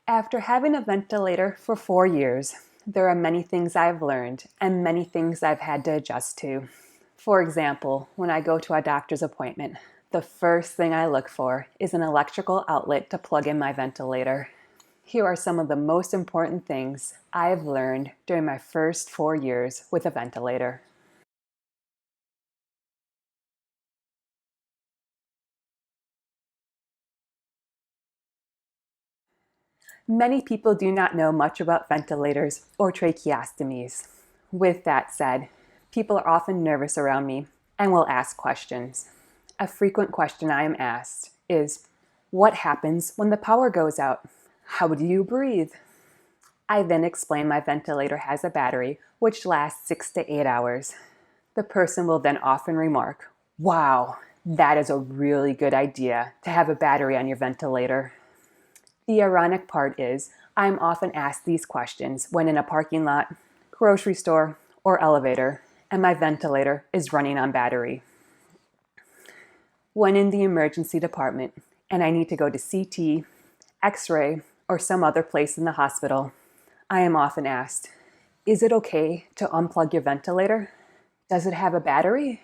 After having a ventilator for 4 years, there are many things I've learned and many things I've had to adjust to. For example, when I go to a doctor's appointment, the first thing I look for is an electrical outlet to plug in my ventilator. Here are some of the most important things I have learned during my first 4 years with a ventilator. Many people do not know much about ventilators or tracheostomies. With that said, people are often nervous around me and will ask questions. A frequent question I am asked is, what happens when the power goes out? How do you breathe? I then explain my ventilator has a battery which lasts 6 to 8 hours. The person will then often remark, wow, that is a really good idea to have a battery on your ventilator. The ironic part is, I'm often asked these questions when in a parking lot, grocery store, or elevator, and my ventilator is running on battery. When in the emergency department and I need to go to CT, X-ray, or some other place in the hospital, I am often asked, is it okay to unplug your ventilator? Does it have a battery?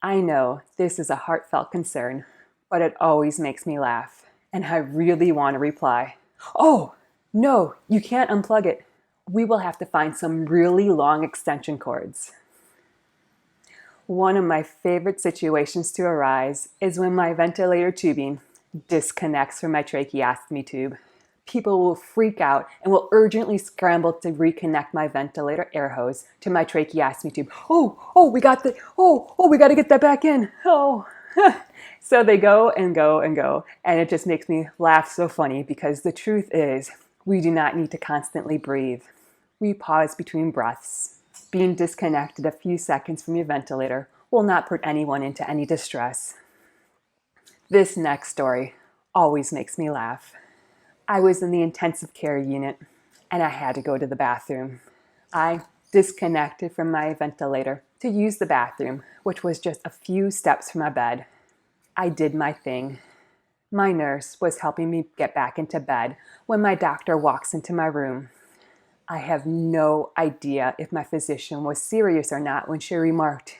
I know this is a heartfelt concern, but it always makes me laugh. And I really want to reply, oh, no, you can't unplug it. We will have to find some really long extension cords. One of my favorite situations to arise is when my ventilator tubing disconnects from my tracheostomy tube. People will freak out and will urgently scramble to reconnect my ventilator air hose to my tracheostomy tube. We got to get that back in. So they go and go and go, and it just makes me laugh so funny because the truth is, we do not need to constantly breathe. We pause between breaths. Being disconnected a few seconds from your ventilator will not put anyone into any distress. This next story always makes me laugh. I was in the intensive care unit and I had to go to the bathroom. I disconnected from my ventilator to use the bathroom, which was just a few steps from my bed. I did my thing. My nurse was helping me get back into bed when my doctor walks into my room. I have no idea if my physician was serious or not when she remarked,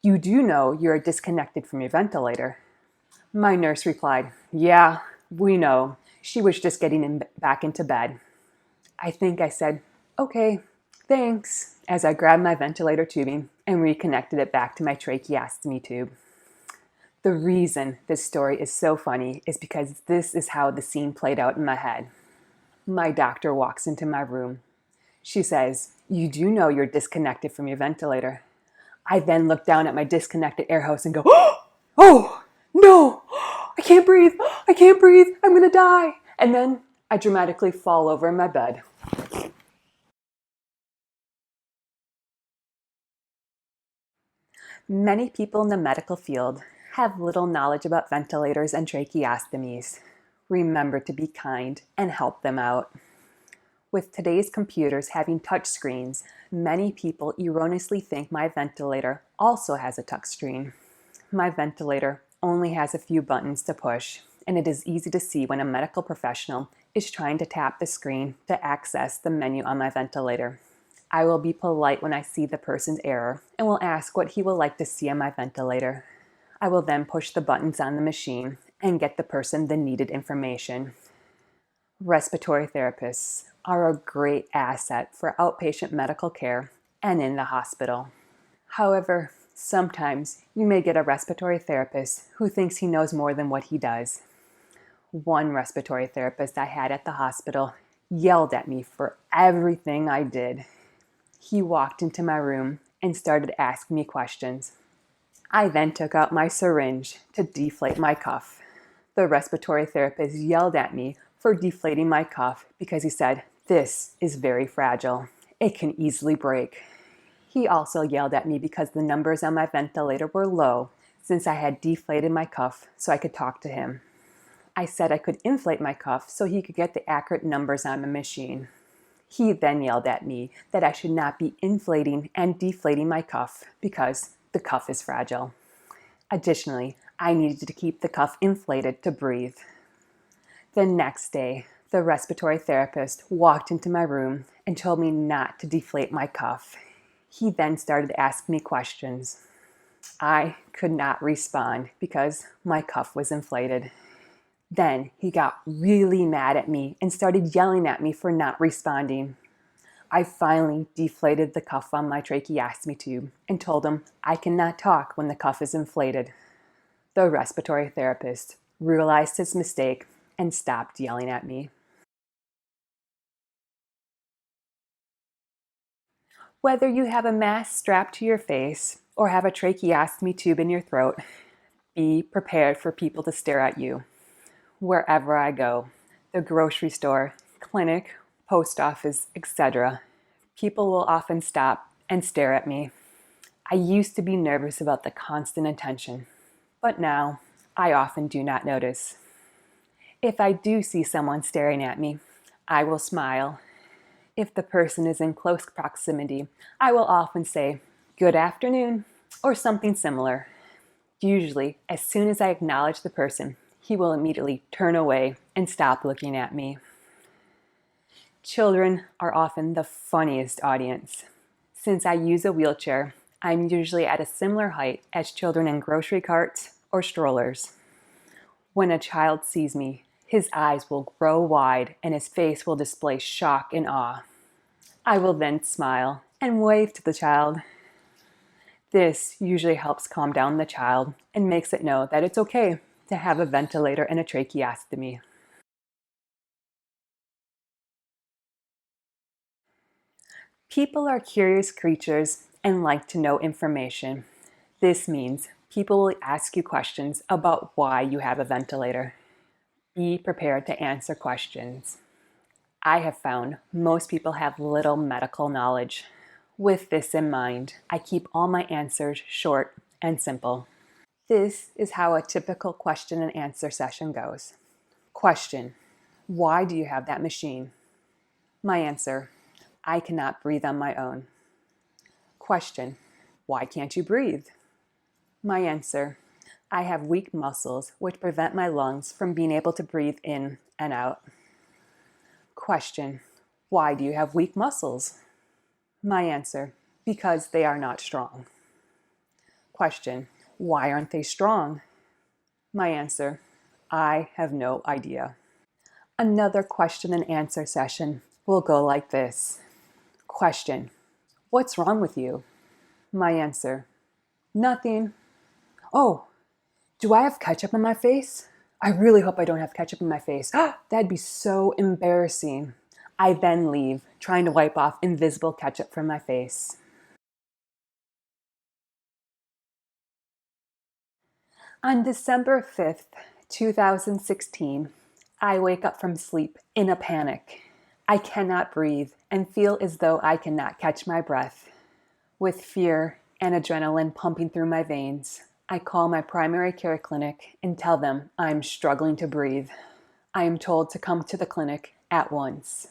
"You do know you are disconnected from your ventilator." My nurse replied, "Yeah, we know. She was just getting back into bed." I think I said, "Okay, thanks," as I grabbed my ventilator tubing and reconnected it back to my tracheostomy tube. The reason this story is so funny is because this is how the scene played out in my head. My doctor walks into my room. She says, "You do know you're disconnected from your ventilator." I then look down at my disconnected air hose and go, "Oh, no, I can't breathe. I can't breathe. I'm going to die." And then I dramatically fall over in my bed. Many people in the medical field have little knowledge about ventilators and tracheostomies. Remember to be kind and help them out. With today's computers having touch screens, many people erroneously think my ventilator also has a touch screen. My ventilator only has a few buttons to push, and it is easy to see when a medical professional is trying to tap the screen to access the menu on my ventilator. I will be polite when I see the person's error and will ask what he will like to see on my ventilator. I will then push the buttons on the machine and get the person the needed information. Respiratory therapists are a great asset for outpatient medical care and in the hospital. However, sometimes you may get a respiratory therapist who thinks he knows more than what he does. One respiratory therapist I had at the hospital yelled at me for everything I did. He walked into my room and started asking me questions. I then took out my syringe to deflate my cuff. The respiratory therapist yelled at me for deflating my cuff because he said, "This is very fragile. It can easily break." He also yelled at me because the numbers on my ventilator were low since I had deflated my cuff so I could talk to him. I said I could inflate my cuff so he could get the accurate numbers on the machine. He then yelled at me that I should not be inflating and deflating my cuff because the cuff is fragile. Additionally, I needed to keep the cuff inflated to breathe. The next day, The respiratory therapist walked into my room and told me not to deflate my cuff. He then started asking me questions. I could not respond because my cuff was inflated. Then he got really mad at me and started yelling at me for not responding. I finally deflated the cuff on my tracheostomy tube and told him I cannot talk when the cuff is inflated. The respiratory therapist realized his mistake and stopped yelling at me. Whether you have a mask strapped to your face or have a tracheostomy tube in your throat, be prepared for people to stare at you. Wherever I go, the grocery store, clinic, post office, etc., people will often stop and stare at me. I used to be nervous about the constant attention, but now I often do not notice. If I do see someone staring at me, I will smile. If the person is in close proximity, I will often say, "Good afternoon," or something similar. Usually, as soon as I acknowledge the person, he will immediately turn away and stop looking at me. Children are often the funniest audience. Since I use a wheelchair, I'm usually at a similar height as children in grocery carts or strollers. When a child sees me, his eyes will grow wide and his face will display shock and awe. I will then smile and wave to the child. This usually helps calm down the child and makes it know that it's okay to have a ventilator and a tracheostomy. People are curious creatures and like to know information. This means people will ask you questions about why you have a ventilator. Be prepared to answer questions. I have found most people have little medical knowledge. With this in mind, I keep all my answers short and simple. This is how a typical question and answer session goes. Question: why do you have that machine? My answer: I cannot breathe on my own. Question: why can't you breathe? My answer: I have weak muscles which prevent my lungs from being able to breathe in and out. Question: why do you have weak muscles? My answer: because they are not strong. Question: why aren't they strong? My answer: I have no idea. Another question and answer session will go like this. Question: what's wrong with you? My answer: nothing. Oh, do I have ketchup on my face? I really hope I don't have ketchup in my face. That'd be so embarrassing. I then leave, trying to wipe off invisible ketchup from my face. On December 5th, 2016, I wake up from sleep in a panic. I cannot breathe and feel as though I cannot catch my breath. With fear and adrenaline pumping through my veins, I call my primary care clinic and tell them I'm struggling to breathe. I am told to come to the clinic at once.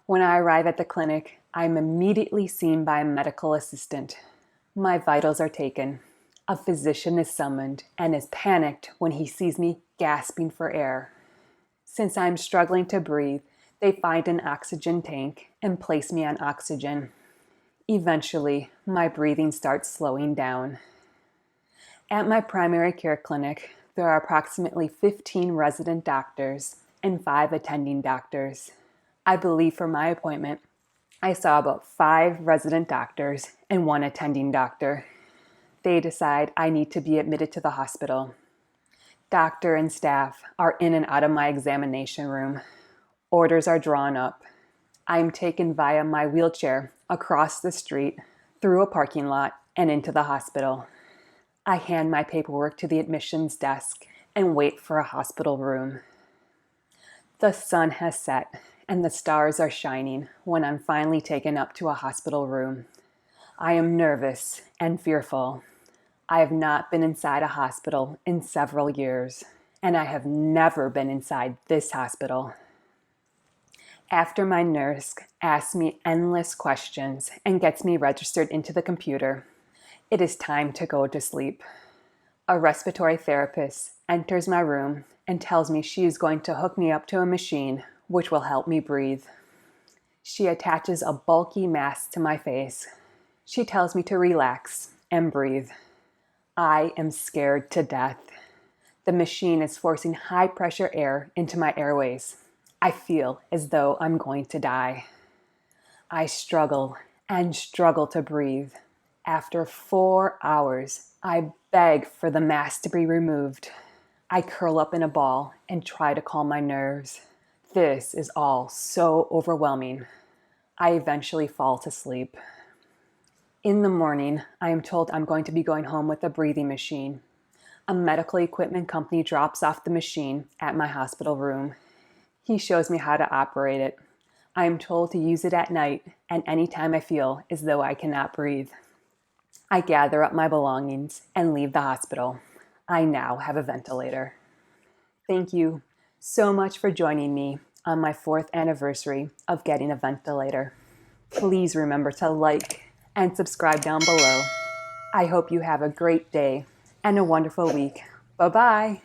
When I arrive at the clinic, I am immediately seen by a medical assistant. My vitals are taken. A physician is summoned and is panicked when he sees me gasping for air. Since I'm struggling to breathe, they find an oxygen tank and place me on oxygen. Eventually, my breathing starts slowing down. At my primary care clinic, there are approximately 15 resident doctors and 5 attending doctors. I believe for my appointment, I saw about 5 resident doctors and 1 attending doctor. They decide I need to be admitted to the hospital. Doctor and staff are in and out of my examination room. Orders are drawn up. I am taken via my wheelchair across the street, through a parking lot, and into the hospital. I hand my paperwork to the admissions desk and wait for a hospital room. The sun has set and the stars are shining when I'm finally taken up to a hospital room. I am nervous and fearful. I have not been inside a hospital in several years, and I have never been inside this hospital. After my nurse asks me endless questions and gets me registered into the computer, it is time to go to sleep. A respiratory therapist enters my room and tells me she is going to hook me up to a machine which will help me breathe. She attaches a bulky mask to my face. She tells me to relax and breathe. I am scared to death. The machine is forcing high-pressure air into my airways. I feel as though I'm going to die. I struggle and struggle to breathe. After 4 hours, I beg for the mask to be removed. I curl up in a ball and try to calm my nerves. This is all so overwhelming. I eventually fall to sleep. In the morning, I am told I'm going to be going home with a breathing machine. A medical equipment company drops off the machine at my hospital room. He shows me how to operate it. I am told to use it at night and anytime I feel as though I cannot breathe. I gather up my belongings and leave the hospital. I now have a ventilator. Thank you so much for joining me on my 4th anniversary of getting a ventilator. Please remember to like and subscribe down below. I hope you have a great day and a wonderful week. Bye-bye.